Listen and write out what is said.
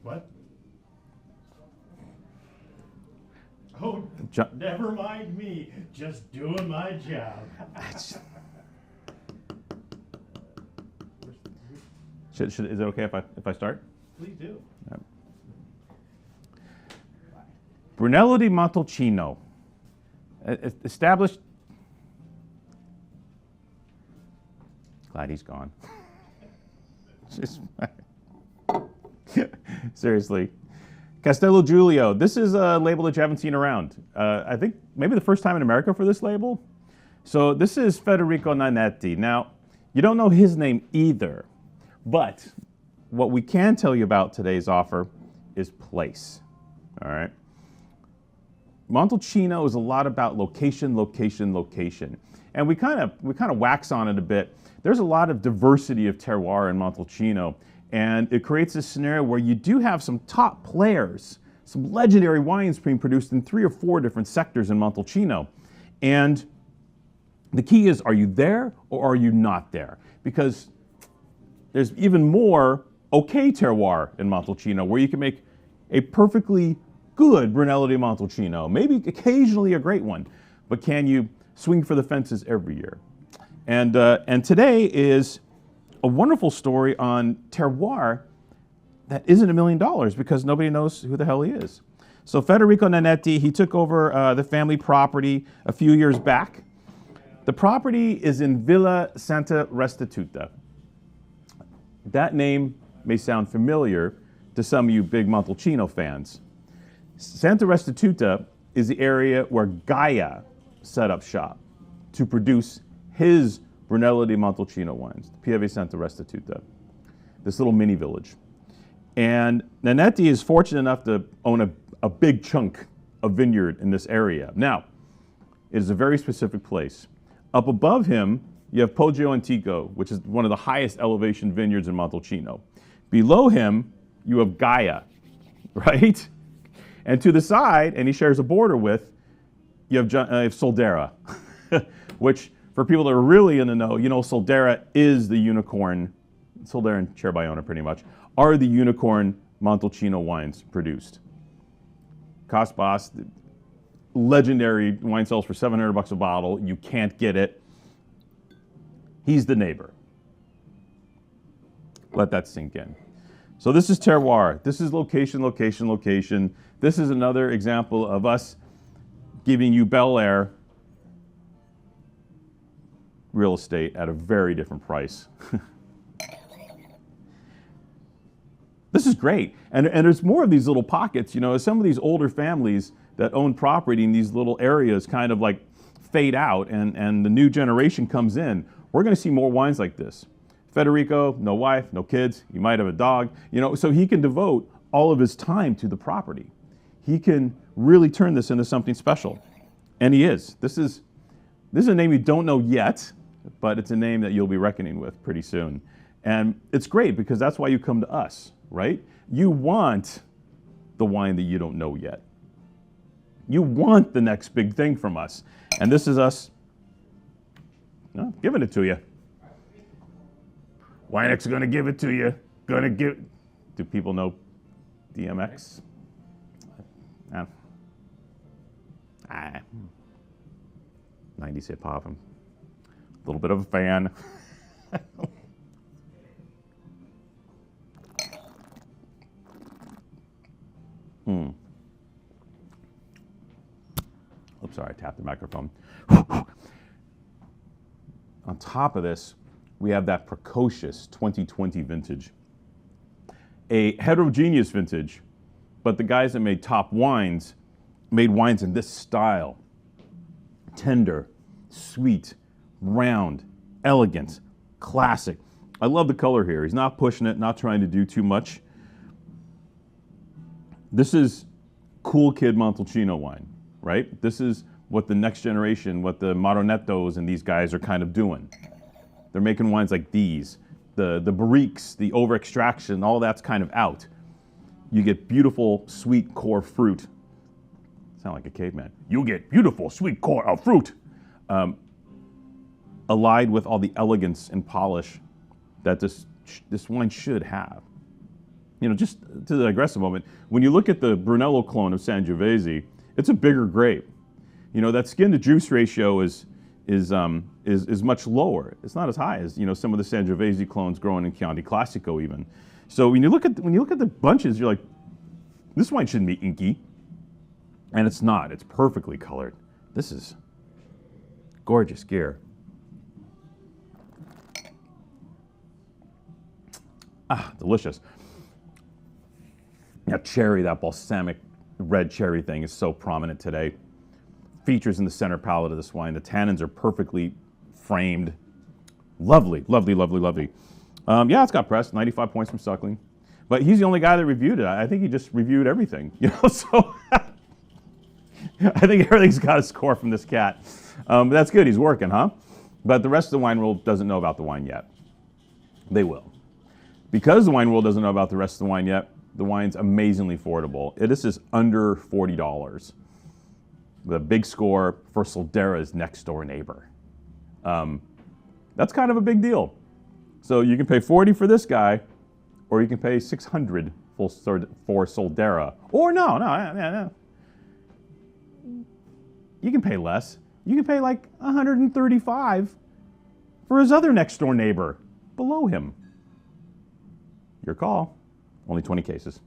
What? Oh, never mind me. Just doing my job. Is it okay if I start? Please do. Brunello di Montalcino, established. Glad he's gone. Seriously. Castello Giulio. This is a label that you haven't seen around. I think maybe the first time in America for this label. So this is Federico Nanetti. Now, you don't know his name either, but what we can tell you about today's offer is place. All right. Montalcino is a lot about location, location, location. And we kind of wax on it a bit. There's a lot of diversity of terroir in Montalcino, and it creates a scenario where you do have some top players, some legendary wines being produced in 3 or 4 different sectors in Montalcino. And the key is, are you there or are you not there? Because there's even more okay terroir in Montalcino where you can make a perfectly good Brunello di Montalcino, maybe occasionally a great one, but can you swing for the fences every year? And today is a wonderful story on terroir that isn't $1 million because nobody knows who the hell he is. So Federico Nanetti, he took over the family property a few years back. The property is in Villa Santa Restituta. That name may sound familiar to some of you big Montalcino fans. Santa Restituta is the area where Gaia set up shop to produce his Brunello di Montalcino wines, the Pieve Santa Restituta, this little mini village. And Nanetti is fortunate enough to own a big chunk of vineyard in this area. Now, it is a very specific place. Up above him, you have Poggio Antico, which is one of the highest elevation vineyards in Montalcino. Below him, you have Gaia, right? And to the side, and he shares a border with, you have Soldera, which for people that are really in the know, you know Soldera is the unicorn, Soldera and Cerbayona pretty much, are the unicorn Montalcino wines produced. Cosbos, legendary wine sells for $700 a bottle. You can't get it. He's the neighbor. Let that sink in. So this is terroir. This is location, location, location. This is another example of us giving you Bel Air real estate at a very different price. This is great. And there's more of these little pockets. You know, some of these older families that own property in these little areas kind of like fade out and the new generation comes in. We're going to see more wines like this. Federico, no wife, no kids. He might have a dog, you know, so he can devote all of his time to the property. He can really turn this into something special. And he is. This is a name you don't know yet, but it's a name that you'll be reckoning with pretty soon. And it's great because that's why you come to us, right? You want the wine that you don't know yet. You want the next big thing from us. And this is us giving it to you. Winex is going to give it to you. Do people know DMX? 90s hip hop. I'm a little bit of a fan. Oops, sorry, I tapped the microphone. On top of this, we have that precocious 2020 vintage. A heterogeneous vintage, but the guys that made top wines made wines in this style. Tender, sweet, round, elegant, classic. I love the color here. He's not pushing it, not trying to do too much. This is cool kid Montalcino wine, right? This is what the next generation, what the Maronettos and these guys are kind of doing. They're making wines like these. The barriques, the over-extraction, all that's kind of out. You get beautiful, sweet core fruit. Sound like a caveman. You get beautiful, sweet core of fruit. Allied with all the elegance and polish that this wine should have. just to digress a moment, when you look at the Brunello clone of Sangiovese, it's a bigger grape. That skin to juice ratio is much lower. It's not as high as some of the Sangiovese clones growing in Chianti Classico even. So when you look at the bunches, you're like, this wine shouldn't be inky, and it's not. It's perfectly colored. This is gorgeous gear. Delicious. That cherry, that balsamic red cherry thing is so prominent today. Features in the center palate of this wine. The tannins are perfectly framed. Lovely, lovely, lovely, lovely. Yeah, it's got press, 95 points from Suckling. But he's the only guy that reviewed it. I think he just reviewed everything, so I think everything's got a score from this cat. But that's good, he's working, huh? But the rest of the wine world doesn't know about the wine yet. They will. Because the wine world doesn't know about the rest of the wine yet, the wine's amazingly affordable. This is under $40. The big score for Soldera's next door neighbor. That's kind of a big deal. So you can pay $40 for this guy, or you can pay $600 for Soldera. Or no. You can pay less. You can pay like $135 for his other next door neighbor below him. Your call. Only 20 cases.